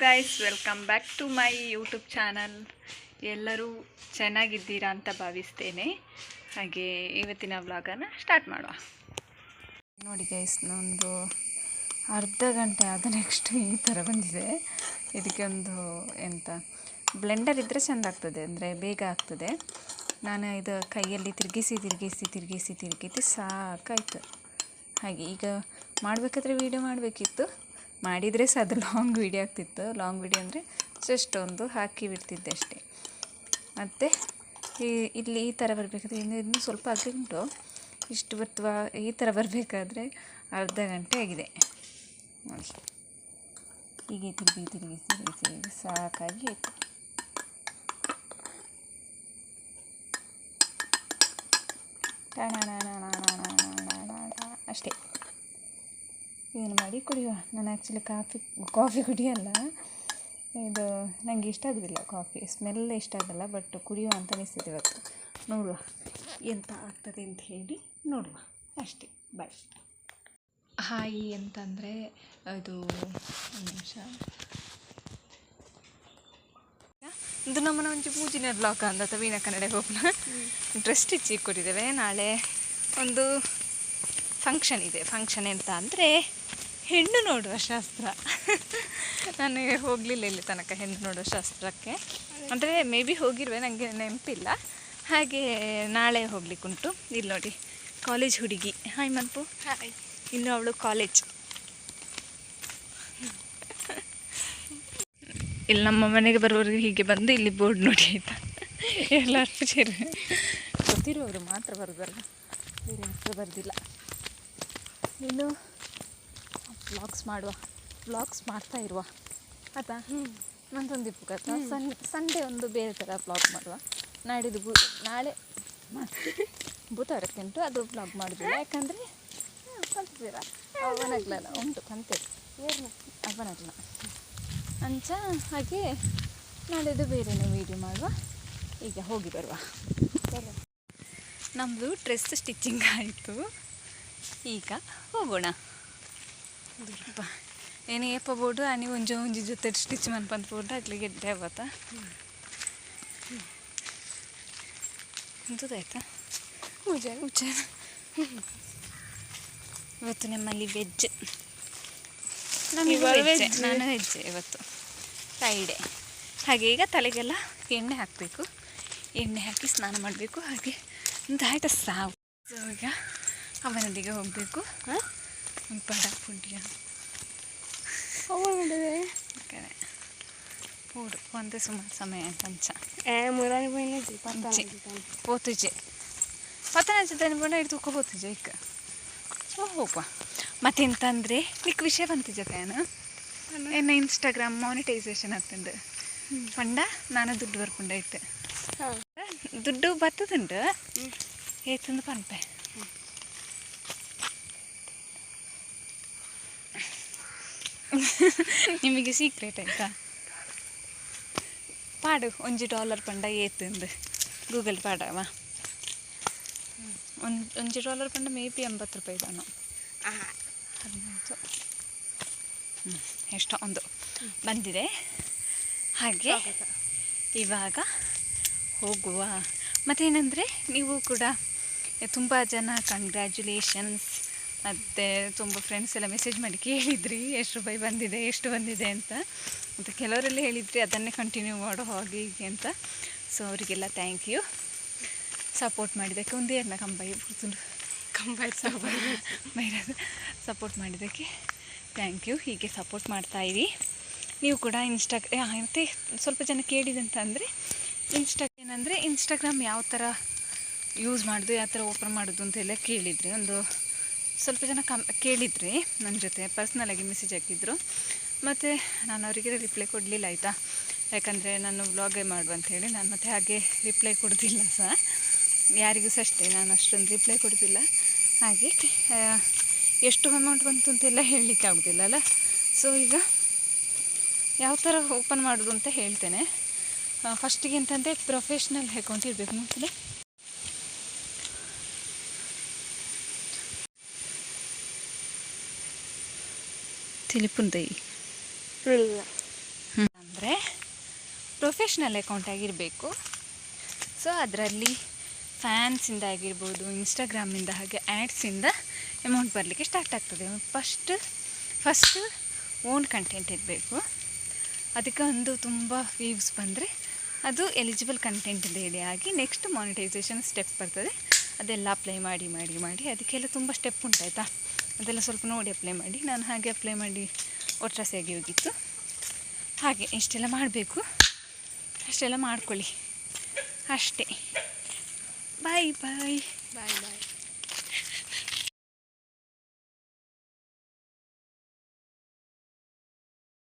Guys, welcome back to my YouTube channel. ಎಲ್ಲರೂ ಚೆನ್ನಾಗಿದ್ದೀರಾ ಅಂತ ಭಾವಿಸ್ತೇನೆ. ಹಾಗೆ ಇವತ್ತಿನ ವ್ಲಾಗನ್ನು ಸ್ಟಾರ್ಟ್ ಮಾಡುವ. ನೋಡಿ ಗೈಸ್, ಒಂದು ಅರ್ಧ ಗಂಟೆ ಆದ ನೆಕ್ಸ್ಟ್ ಈ ಥರ ಬಂದಿದೆ. ಇದಕ್ಕೆ ಒಂದು ಬ್ಲೆಂಡರ್ ಇದ್ದರೆ ಚೆಂದ ಆಗ್ತದೆ, ಅಂದರೆ ಬೇಗ ಆಗ್ತದೆ. ನಾನು ಇದು ಕೈಯಲ್ಲಿ ತಿರುಗಿಸಿ ಸಾಕಾಯಿತು. ಹಾಗೆ ಈಗ ಮಾಡಬೇಕಾದ್ರೆ ವೀಡಿಯೋ ಮಾಡಬೇಕಿತ್ತು, ಮಾಡಿದರೆ ಸಹ ಅದು ಲಾಂಗ್ ವೀಡಿಯೋ ಆಗ್ತಿತ್ತು. ಲಾಂಗ್ ವೀಡಿಯೋ ಅಂದರೆ ಜಸ್ಟ್ ಒಂದು ಹಾಕಿ ಬಿಡ್ತಿದ್ದೆ ಅಷ್ಟೇ. ಮತ್ತು ಇಲ್ಲಿ ಈ ಥರ ಬರಬೇಕಾದ್ರೆ ಇನ್ನೂ ಸ್ವಲ್ಪ ಅಗಲಿ ಉಂಟು. ಇಷ್ಟು ಬರ್ತವ ಈ ಥರ ಬರಬೇಕಾದ್ರೆ ಅರ್ಧ ಗಂಟೆ ಆಗಿದೆ ನೋಡಿ. ಹೀಗೆ ತಿರುಗಿ ಸಾಕಾಗಿ ಆಯಿತು. ಅಷ್ಟೇ. ಏನು ಮಾಡಿ ಕುಡಿಯುವ. ನಾನು ಆ್ಯಕ್ಚುಲಿ ಕಾಫಿ ಕುಡಿಯಲ್ಲ. ಇದು ನನಗೆ ಇಷ್ಟ ಆಗೋದಿಲ್ಲ, ಕಾಫಿ ಸ್ಮೆಲ್ ಇಷ್ಟ ಆಗಲ್ಲ. ಬಟ್ ಕುಡಿಯುವ ಅಂತ ಅನಿಸ್ತದೆ ಇವತ್ತು. ನೋಡುವ ಎಂತ ಆಗ್ತದೆ ಅಂತ ಹೇಳಿ ನೋಡುವ ಅಷ್ಟೇ. ಬಾಯ್. ಹಾಯ್ ಅಂತಂದರೆ ಇದು ಒಂದು ನಿಮಿಷ, ಇದು ನಮ್ಮನ ಒಂಚು ಪೂಜಿನ ಬ್ಲಾಕ್ ಅಂದ ವೀಣಾ ಕನ್ನಡ ಹೋಗ್ನ ಡ್ರೆಸ್ ಸ್ಟಿಚಿಗೆ ಕೊಟ್ಟಿದ್ದೇವೆ. ನಾಳೆ ಒಂದು ಫಂಕ್ಷನ್ ಇದೆ. ಫಂಕ್ಷನ್ ಎಂತ ಅಂದರೆ ಹೆಣ್ಣು ನೋಡುವ ಶಾಸ್ತ್ರ. ನನಗೆ ಹೋಗಲಿಲ್ಲ ಇಲ್ಲಿ ತನಕ ಹೆಣ್ಣು ನೋಡುವ ಶಾಸ್ತ್ರಕ್ಕೆ. ಅಂದರೆ ಮೇ ಬಿ ಹೋಗಿರುವೆ, ನನಗೆ ನೆನಪಿಲ್ಲ. ಹಾಗೆ ನಾಳೆ ಹೋಗ್ಲಿಕ್ಕುಂಟು. ಇಲ್ಲಿ ನೋಡಿ, ಕಾಲೇಜ್ ಹುಡುಗಿ. ಹಾಯ್ ಮನ್ಪು. ಹಾಯ್. ಇನ್ನು ಅವಳು ಕಾಲೇಜ್. ಇಲ್ಲಿ ನಮ್ಮ ಮನೆಗೆ ಬರುವವರೆಗೆ ಹೀಗೆ ಬಂದು ಇಲ್ಲಿ ಬೋರ್ಡ್ ನೋಡಿ ಆಯಿತಾ. ಎಲ್ಲರೂ ಸೇರಿ ಗೊತ್ತಿರುವವರು ಮಾತ್ರ ಬರೋದಲ್ಲ, ಬೇರೆ ಮಾತ್ರ ಬರೋದಿಲ್ಲ. ಇನ್ನು ವ್ಲಾಗ್ಸ್ ಮಾಡ್ತಾ ಇರುವ ಆಯ್ತಾ. ನಂದೊಂದು ಇಪ್ಪು ಕಥಾ ಸಂಡೇ ಒಂದು ಬೇರೆ ಥರ ವ್ಲಾಗ್ ಮಾಡುವ. ನಾಳೆ ಬುಧವಾರಕ್ಕೆ ಉಂಟು, ಅದು ವ್ಲಾಗ್ ಮಾಡೋದಿಲ್ಲ. ಯಾಕಂದರೆ ಕಂತೀರ ಅವನಾಗ್ಲಲ್ಲ ಉಂಟು ಕಂತೆ ಅವನಾಗ್ಲ ಅಂಚ. ಹಾಗೆ ನಾಳೆದು ಬೇರೆನೇ ವೀಡಿಯೋ ಮಾಡುವ. ಈಗ ಹೋಗಿ ಬರುವ. ನಮ್ಮದು ಡ್ರೆಸ್ ಸ್ಟಿಚಿಂಗ್ ಆಯಿತು, ಈಗ ಹೋಗೋಣ. ಏನೇ ಏಪ ಬೋರ್ಡು ನೀವು ಒಂಜಿ ಜೊತೆ ಸ್ಟಿಚ್ ಮನ್ಪಂತ ಬೋರ್ಡು ಆಗ್ಲಿ ಗೆಡ್ಡೆ ಅವತ್ತ ಎಂಥದ್ದಾಯ್ತಾ ಪೂಜೆ. ಇವತ್ತು ನಮ್ಮಲ್ಲಿ ವೆಜ್. ನಾನು ವೆಜ್ ಇವತ್ತು ಫ್ರೈಡೆ. ಹಾಗೆ ಈಗ ತಲೆಗೆಲ್ಲ ಎಣ್ಣೆ ಹಾಕಬೇಕು. ಎಣ್ಣೆ ಹಾಕಿ ಸ್ನಾನ ಮಾಡಬೇಕು. ಹಾಗೆ ಆಯ್ತಾ ಸಾವು. ಈಗ ಅವನಲ್ಲಿಗೆ ಹೋಗಬೇಕು. ಪಡ ಪುಡ್ಯ ಪೂಡು ಒಂದೇ ಸುಮಾರು ಸಮಯ ಕಂಚ పోతుజే ಪತ್ತನಂಚದನಿ ಬಂಡ ಇಟ್ಟು ಹೋಗ್ತಿದ್ದೆ ಈಗ ಹೋಗುವ. ಮತ್ತೆಂತಂದರೆ ನಿಕ್ ವಿಷಯ ಬಂತಿದ್ದ ಏನು ಎನ್ನ ಇನ್ಸ್ಟಾಗ್ರಾಮ್ ಮಾನಿಟೈಸೇಷನ್ ಆಗ್ತಂಡು ಪಂಡ ನಾನು ದುಡ್ಡು ಬರ್ಕೊಂಡ ಇಟ್ಟು ದುಡ್ಡು ಬರ್ತದುಂಡು ಏತಂದು ಪನ್ಪೆ. ನಿಮಗೆ ಸೀಕ್ರೆಟ್ ಆಯಿತಾ. ಪಾಡು $1 ಪಂಡ ಏತಂದು ಗೂಗಲ್ ಪಾಡವ. $1 ಪಂಡ ಮೇ ಬಿ 80 ರೂಪಾಯಿ ತಾನು 15 ಎಷ್ಟೋ ಒಂದು ಬಂದಿದೆ. ಹಾಗೆ ಇವಾಗ ಹೋಗುವ. ಮತ್ತೇನೆಂದರೆ ನೀವು ಕೂಡ ತುಂಬ ಜನ ಕಂಗ್ರ್ಯಾಚುಲೇಷನ್ಸ್ ಮತ್ತು ತುಂಬ ಫ್ರೆಂಡ್ಸ್ ಎಲ್ಲ ಮೆಸೇಜ್ ಮಾಡಿ ಕೇಳಿದ್ರಿ ಎಷ್ಟು ರೂಪಾಯಿ ಬಂದಿದೆ, ಎಷ್ಟು ಬಂದಿದೆ ಅಂತ. ಮತ್ತು ಕೆಲವರೆಲ್ಲ ಹೇಳಿದ್ರಿ ಅದನ್ನೇ ಕಂಟಿನ್ಯೂ ಮಾಡೋ ಹಾಗೆ ಹೀಗೆ ಅಂತ. ಸೊ ಅವರಿಗೆಲ್ಲ ಥ್ಯಾಂಕ್ ಯು. ಸಪೋರ್ಟ್ ಮಾಡಿದ್ದಕ್ಕೆ ಒಂದೇ ಕಂಬಾಯಿ ಸಪೋರ್ಟ್ ಮಾಡಿದ್ದಕ್ಕೆ ಥ್ಯಾಂಕ್ ಯು. ಹೀಗೆ ಸಪೋರ್ಟ್ ಮಾಡ್ತಾಯಿರಿ ನೀವು ಕೂಡ. ಮತ್ತು ಸ್ವಲ್ಪ ಜನ ಕೇಳಿದಂತ ಅಂದರೆ ಇನ್ಸ್ಟಾಗ್ರಾಮ್ ಯಾವ ಥರ ಯೂಸ್ ಮಾಡೋದು, ಯಾವ ಥರ ಓಪನ್ ಮಾಡೋದು ಅಂತೆಲ್ಲ ಕೇಳಿದ್ರಿ. ಒಂದು ಸ್ವಲ್ಪ ಜನ ಕೇಳಿದ್ರಿ, ನನ್ನ ಜೊತೆ ಪರ್ಸ್ನಲಾಗಿ ಮೆಸೇಜ್ ಹಾಕಿದ್ರು. ಮತ್ತು ನಾನು ಅವರಿಗೆ ರಿಪ್ಲೈ ಕೊಡಲಿಲ್ಲ ಆಯಿತಾ. ಯಾಕಂದರೆ ನಾನು ವ್ಲಾಗೇ ಮಾಡುವಂಥೇಳಿ ನಾನು ಮತ್ತೆ ಹಾಗೆ ರಿಪ್ಲೈ ಕೊಡೋದಿಲ್ಲ ಸಹ ಯಾರಿಗೂ ಸಹ ಅಷ್ಟೇ. ನಾನು ಅಷ್ಟೊಂದು ರಿಪ್ಲೈ ಕೊಡೋದಿಲ್ಲ. ಹಾಗೆ ಎಷ್ಟು ಅಮೌಂಟ್ ಬಂತು ಅಂತೆಲ್ಲ ಹೇಳಲಿಕ್ಕೆ ಆಗೋದಿಲ್ಲ ಅಲ್ಲ. ಸೊ ಈಗ ಯಾವ ಥರ ಓಪನ್ ಮಾಡೋದು ಅಂತ ಹೇಳ್ತೇನೆ. ಫಸ್ಟಿಗೆ ಅಂತಂದರೆ ಪ್ರೊಫೆಷ್ನಲ್ ಅಕೌಂಟ್ ಇರಬೇಕು. ನೋಡ್ತೀನಿ ತಿಳಿಪುಂದೈ ಪ್ರೊಫೆಷ್ನಲ್ ಅಕೌಂಟ್ ಆಗಿರಬೇಕು. ಸೊ ಅದರಲ್ಲಿ ಫ್ಯಾನ್ಸಿಂದ ಆಗಿರ್ಬೋದು, ಇನ್ಸ್ಟಾಗ್ರಾಮಿಂದ ಹಾಗೆ ಆ್ಯಡ್ಸಿಂದ ಅಮೌಂಟ್ ಬರಲಿಕ್ಕೆ ಸ್ಟಾರ್ಟ್ ಆಗ್ತದೆ. ಫಸ್ಟ್ ಓನ್ ಕಂಟೆಂಟ್ ಇರಬೇಕು. ಅದಕ್ಕೆ ಒಂದು ತುಂಬ ವ್ಯೂಸ್ ಬಂದರೆ ಅದು ಎಲಿಜಿಬಲ್ ಕಂಟೆಂಟ್ ಹೇಳಿ ಆಗಿ ನೆಕ್ಸ್ಟ್ ಮಾನಿಟೈಸೇಷನ್ ಸ್ಟೆಪ್ ಬರ್ತದೆ. ಅದೆಲ್ಲ ಅಪ್ಲೈ ಮಾಡಿ ಮಾಡಿ ಮಾಡಿ ಅದಕ್ಕೆಲ್ಲ ತುಂಬ ಸ್ಟೆಪ್ ಉಂಟಾಯ್ತಾ, ಅದೆಲ್ಲ ಸ್ವಲ್ಪ ನೋಡಿ ಅಪ್ಲೈ ಮಾಡಿ. ನಾನು ಹಾಗೆ ಅಪ್ಲೈ ಮಾಡಿ ಒಟ್ರಾಸಿಯಾಗಿ ಹೋಗಿತ್ತು. ಹಾಗೆ ಇಷ್ಟೆಲ್ಲ ಮಾಡಬೇಕು, ಅಷ್ಟೆಲ್ಲ ಮಾಡ್ಕೊಳ್ಳಿ ಅಷ್ಟೇ. ಬಾಯ್ ಬಾಯ್ ಬಾಯ್ ಬಾಯ್.